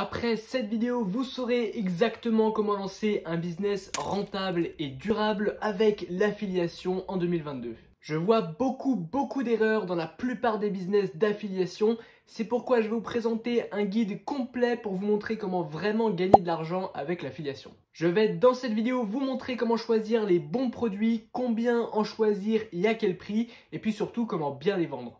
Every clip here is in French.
Après cette vidéo, vous saurez exactement comment lancer un business rentable et durable avec l'affiliation en 2022. Je vois beaucoup d'erreurs dans la plupart des business d'affiliation. C'est pourquoi je vais vous présenter un guide complet pour vous montrer comment vraiment gagner de l'argent avec l'affiliation. Je vais dans cette vidéo vous montrer comment choisir les bons produits, combien en choisir et à quel prix, et puis surtout comment bien les vendre.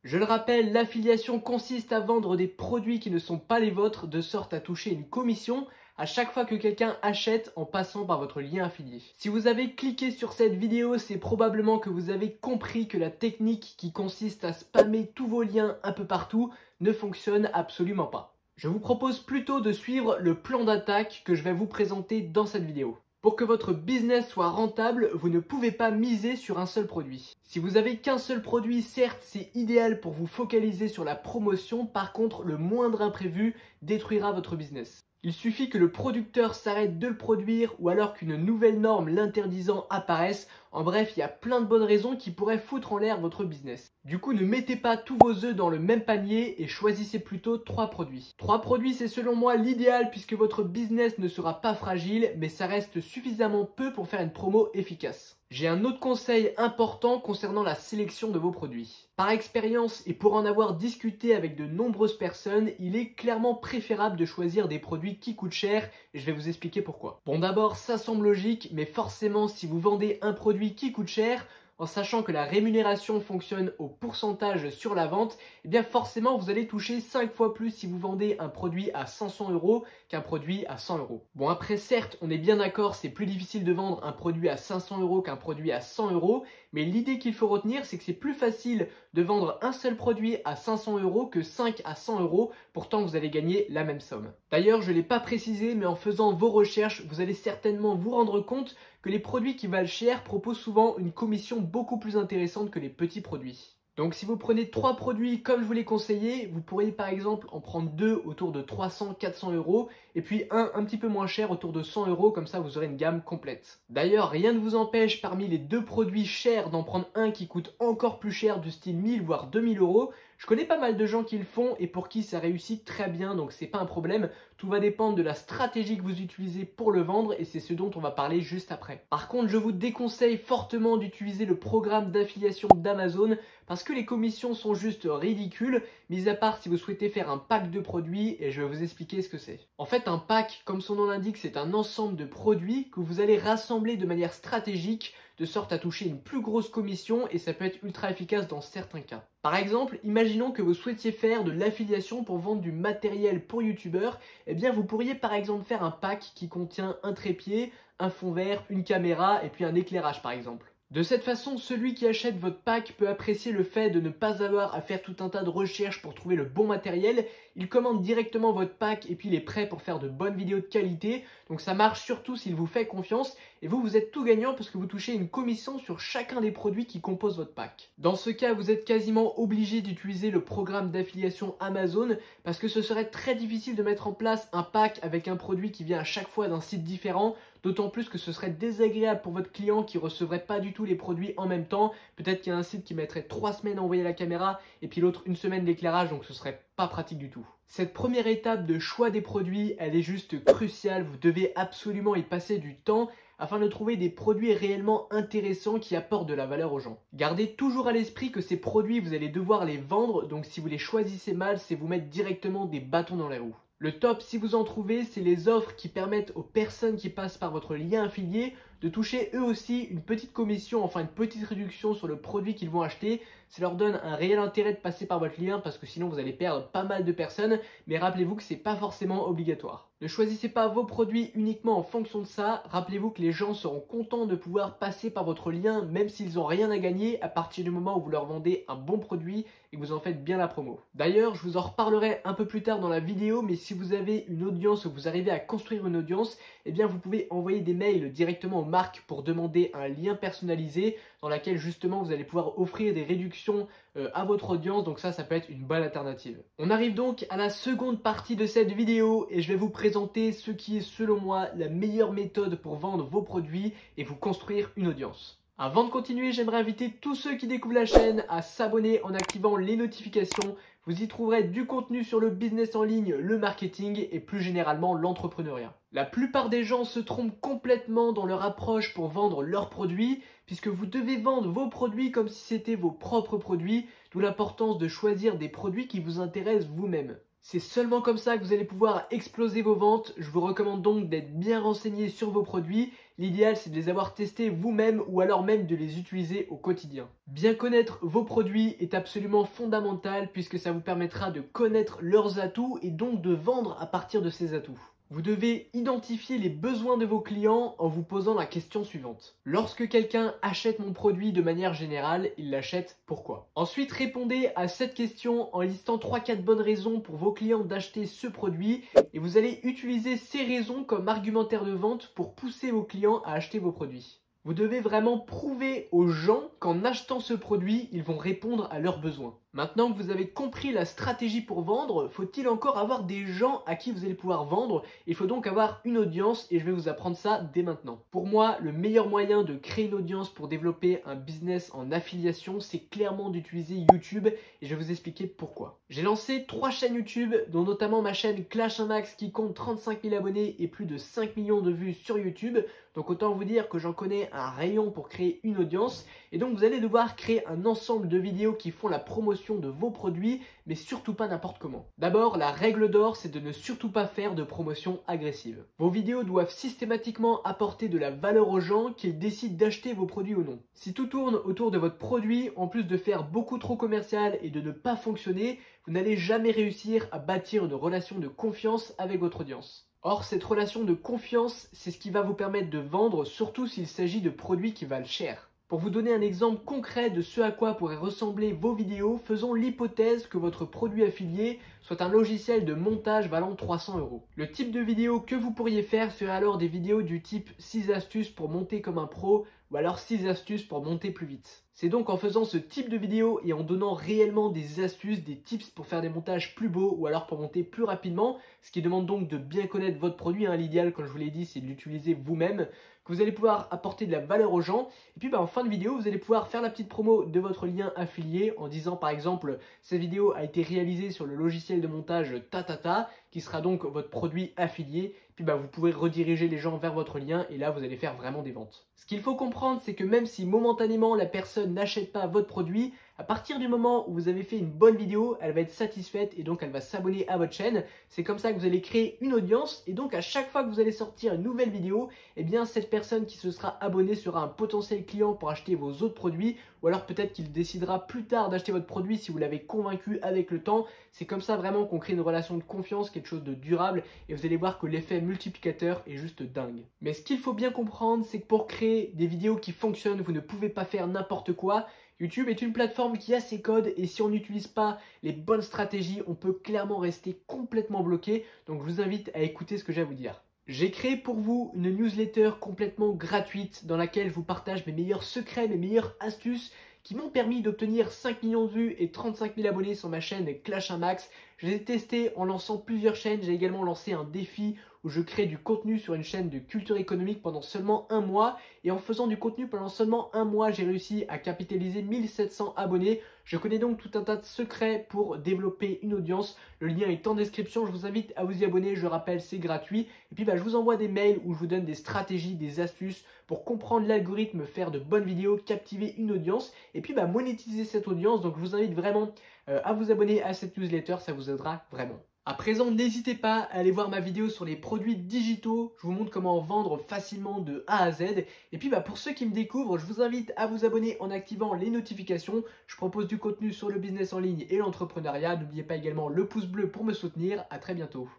Je le rappelle, l'affiliation consiste à vendre des produits qui ne sont pas les vôtres de sorte à toucher une commission à chaque fois que quelqu'un achète en passant par votre lien affilié. Si vous avez cliqué sur cette vidéo, c'est probablement que vous avez compris que la technique qui consiste à spammer tous vos liens un peu partout ne fonctionne absolument pas. Je vous propose plutôt de suivre le plan d'attaque que je vais vous présenter dans cette vidéo. Pour que votre business soit rentable, vous ne pouvez pas miser sur un seul produit. Si vous avez qu'un seul produit, certes, c'est idéal pour vous focaliser sur la promotion. Par contre, le moindre imprévu détruira votre business. Il suffit que le producteur s'arrête de le produire ou alors qu'une nouvelle norme l'interdisant apparaisse. En bref, il y a plein de bonnes raisons qui pourraient foutre en l'air votre business. Du coup, ne mettez pas tous vos œufs dans le même panier et choisissez plutôt 3 produits. 3 produits, c'est selon moi l'idéal puisque votre business ne sera pas fragile, mais ça reste suffisamment peu pour faire une promo efficace. J'ai un autre conseil important concernant la sélection de vos produits. Par expérience et pour en avoir discuté avec de nombreuses personnes, il est clairement préférable de choisir des produits qui coûtent cher et je vais vous expliquer pourquoi. Bon, d'abord, ça semble logique, mais forcément, si vous vendez un produit qui coûte cher, en sachant que la rémunération fonctionne au pourcentage sur la vente, eh bien forcément vous allez toucher 5 fois plus si vous vendez un produit à 500 € qu'un produit à 100 €. Bon, après certes, on est bien d'accord, c'est plus difficile de vendre un produit à 500 € qu'un produit à 100 €, mais l'idée qu'il faut retenir, c'est que c'est plus facile de vendre un seul produit à 500 € que 5 à 100 €, pourtant vous allez gagner la même somme. D'ailleurs, je ne l'ai pas précisé, mais en faisant vos recherches, vous allez certainement vous rendre compte que les produits qui valent cher proposent souvent une commission beaucoup plus intéressante que les petits produits. Donc si vous prenez 3 produits comme je vous l'ai conseillé, vous pourriez par exemple en prendre 2 autour de 300-400 € et puis un petit peu moins cher autour de 100 €, comme ça vous aurez une gamme complète. D'ailleurs, rien ne vous empêche parmi les 2 produits chers d'en prendre un qui coûte encore plus cher du style 1000 voire 2000 €. Je connais pas mal de gens qui le font et pour qui ça réussit très bien, donc c'est pas un problème. Tout va dépendre de la stratégie que vous utilisez pour le vendre et c'est ce dont on va parler juste après. Par contre, je vous déconseille fortement d'utiliser le programme d'affiliation d'Amazon parce que les commissions sont juste ridicules, mis à part si vous souhaitez faire un pack de produits et je vais vous expliquer ce que c'est. En fait, un pack, comme son nom l'indique, c'est un ensemble de produits que vous allez rassembler de manière stratégique de sorte à toucher une plus grosse commission et ça peut être ultra efficace dans certains cas. Par exemple, imaginons que vous souhaitiez faire de l'affiliation pour vendre du matériel pour youtubeurs, eh bien vous pourriez par exemple faire un pack qui contient un trépied, un fond vert, une caméra et puis un éclairage par exemple. De cette façon, celui qui achète votre pack peut apprécier le fait de ne pas avoir à faire tout un tas de recherches pour trouver le bon matériel. Il commande directement votre pack et puis il est prêt pour faire de bonnes vidéos de qualité. Donc ça marche surtout s'il vous fait confiance et vous êtes tout gagnant parce que vous touchez une commission sur chacun des produits qui composent votre pack. Dans ce cas, vous êtes quasiment obligé d'utiliser le programme d'affiliation Amazon parce que ce serait très difficile de mettre en place un pack avec un produit qui vient à chaque fois d'un site différent. D'autant plus que ce serait désagréable pour votre client qui ne recevrait pas du tout les produits en même temps. Peut-être qu'il y a un site qui mettrait 3 semaines à envoyer la caméra et puis l'autre 1 semaine d'éclairage, donc ce serait pas pratique du tout. Cette première étape de choix des produits, elle est juste cruciale. Vous devez absolument y passer du temps afin de trouver des produits réellement intéressants qui apportent de la valeur aux gens. Gardez toujours à l'esprit que ces produits, vous allez devoir les vendre, donc si vous les choisissez mal, c'est vous mettre directement des bâtons dans les roues. Le top, si vous en trouvez, c'est les offres qui permettent aux personnes qui passent par votre lien affilié de toucher eux aussi une petite commission, enfin une petite réduction sur le produit qu'ils vont acheter. Ça leur donne un réel intérêt de passer par votre lien parce que sinon vous allez perdre pas mal de personnes. Mais rappelez-vous que c'est pas forcément obligatoire. Ne choisissez pas vos produits uniquement en fonction de ça. Rappelez-vous que les gens seront contents de pouvoir passer par votre lien même s'ils n'ont rien à gagner à partir du moment où vous leur vendez un bon produit et que vous en faites bien la promo. D'ailleurs, je vous en reparlerai un peu plus tard dans la vidéo, mais si vous avez une audience ou vous arrivez à construire une audience, eh bien vous pouvez envoyer des mails directement aux marques pour demander un lien personnalisé dans lequel justement vous allez pouvoir offrir des réductions à votre audience, donc ça peut être une bonne alternative. On arrive donc à la seconde partie de cette vidéo et je vais vous présenter ce qui est selon moi la meilleure méthode pour vendre vos produits et vous construire une audience. Avant de continuer, j'aimerais inviter tous ceux qui découvrent la chaîne à s'abonner en activant les notifications. Vous y trouverez du contenu sur le business en ligne, le marketing et plus généralement l'entrepreneuriat. La plupart des gens se trompent complètement dans leur approche pour vendre leurs produits, puisque vous devez vendre vos produits comme si c'était vos propres produits, d'où l'importance de choisir des produits qui vous intéressent vous-même. C'est seulement comme ça que vous allez pouvoir exploser vos ventes. Je vous recommande donc d'être bien renseigné sur vos produits. L'idéal, c'est de les avoir testés vous-même ou alors même de les utiliser au quotidien. Bien connaître vos produits est absolument fondamental puisque ça vous permettra de connaître leurs atouts et donc de vendre à partir de ces atouts. Vous devez identifier les besoins de vos clients en vous posant la question suivante. Lorsque quelqu'un achète mon produit de manière générale, il l'achète pourquoi? Ensuite, répondez à cette question en listant 3-4 bonnes raisons pour vos clients d'acheter ce produit et vous allez utiliser ces raisons comme argumentaire de vente pour pousser vos clients à acheter vos produits. Vous devez vraiment prouver aux gens qu'en achetant ce produit, ils vont répondre à leurs besoins. Maintenant que vous avez compris la stratégie pour vendre, faut-il encore avoir des gens à qui vous allez pouvoir vendre? Il faut donc avoir une audience et je vais vous apprendre ça dès maintenant. Pour moi, le meilleur moyen de créer une audience pour développer un business en affiliation, c'est clairement d'utiliser YouTube et je vais vous expliquer pourquoi. J'ai lancé 3 chaînes YouTube, dont notamment ma chaîne Clash 1 Max qui compte 35 000 abonnés et plus de 5 millions de vues sur YouTube. Donc autant vous dire que j'en connais un rayon pour créer une audience et donc vous allez devoir créer un ensemble de vidéos qui font la promotion de vos produits, mais surtout pas n'importe comment. D'abord, la règle d'or, c'est de ne surtout pas faire de promotion agressive. Vos vidéos doivent systématiquement apporter de la valeur aux gens, qu'ils décident d'acheter vos produits ou non. Si tout tourne autour de votre produit, en plus de faire beaucoup trop commercial et de ne pas fonctionner, vous n'allez jamais réussir à bâtir une relation de confiance avec votre audience. Or, cette relation de confiance, c'est ce qui va vous permettre de vendre, surtout s'il s'agit de produits qui valent cher. Pour vous donner un exemple concret de ce à quoi pourraient ressembler vos vidéos, faisons l'hypothèse que votre produit affilié soit un logiciel de montage valant 300 €. Le type de vidéo que vous pourriez faire serait alors des vidéos du type 6 astuces pour monter comme un pro ou alors 6 astuces pour monter plus vite. C'est donc en faisant ce type de vidéo et en donnant réellement des astuces, des tips pour faire des montages plus beaux ou alors pour monter plus rapidement, ce qui demande donc de bien connaître votre produit. L'idéal, comme je vous l'ai dit, c'est de l'utiliser vous-même, que vous allez pouvoir apporter de la valeur aux gens. Et puis en fin de vidéo, vous allez pouvoir faire la petite promo de votre lien affilié en disant par exemple, cette vidéo a été réalisée sur le logiciel de montage Tatata, qui sera donc votre produit affilié. Puis vous pouvez rediriger les gens vers votre lien et là vous allez faire vraiment des ventes. Ce qu'il faut comprendre, c'est que même si momentanément la personne n'achète pas votre produit, à partir du moment où vous avez fait une bonne vidéo, elle va être satisfaite et donc elle va s'abonner à votre chaîne. C'est comme ça que vous allez créer une audience et donc à chaque fois que vous allez sortir une nouvelle vidéo, eh bien cette personne qui se sera abonnée sera un potentiel client pour acheter vos autres produits ou alors peut-être qu'il décidera plus tard d'acheter votre produit si vous l'avez convaincu avec le temps. C'est comme ça vraiment qu'on crée une relation de confiance, quelque chose de durable et vous allez voir que l'effet multiplicateur est juste dingue. Mais ce qu'il faut bien comprendre, c'est que pour créer des vidéos qui fonctionnent, vous ne pouvez pas faire n'importe quoi. YouTube est une plateforme qui a ses codes et si on n'utilise pas les bonnes stratégies, on peut clairement rester complètement bloqué. Donc je vous invite à écouter ce que j'ai à vous dire. J'ai créé pour vous une newsletter complètement gratuite dans laquelle je vous partage mes meilleurs secrets, mes meilleures astuces qui m'ont permis d'obtenir 5 millions de vues et 35 000 abonnés sur ma chaîne Clash 1 Max. Je les ai testés en lançant plusieurs chaînes. J'ai également lancé un défi où je crée du contenu sur une chaîne de culture économique pendant seulement un mois. Et en faisant du contenu pendant seulement un mois, j'ai réussi à capitaliser 1700 abonnés. Je connais donc tout un tas de secrets pour développer une audience. Le lien est en description. Je vous invite à vous y abonner. Je rappelle, c'est gratuit. Et puis, je vous envoie des mails où je vous donne des stratégies, des astuces pour comprendre l'algorithme, faire de bonnes vidéos, captiver une audience et puis monétiser cette audience. Donc, je vous invite vraiment à vous abonner à cette newsletter. Ça vous aidera vraiment. À présent, n'hésitez pas à aller voir ma vidéo sur les produits digitaux. Je vous montre comment vendre facilement de A à Z. Et puis pour ceux qui me découvrent, je vous invite à vous abonner en activant les notifications. Je propose du contenu sur le business en ligne et l'entrepreneuriat. N'oubliez pas également le pouce bleu pour me soutenir. À très bientôt.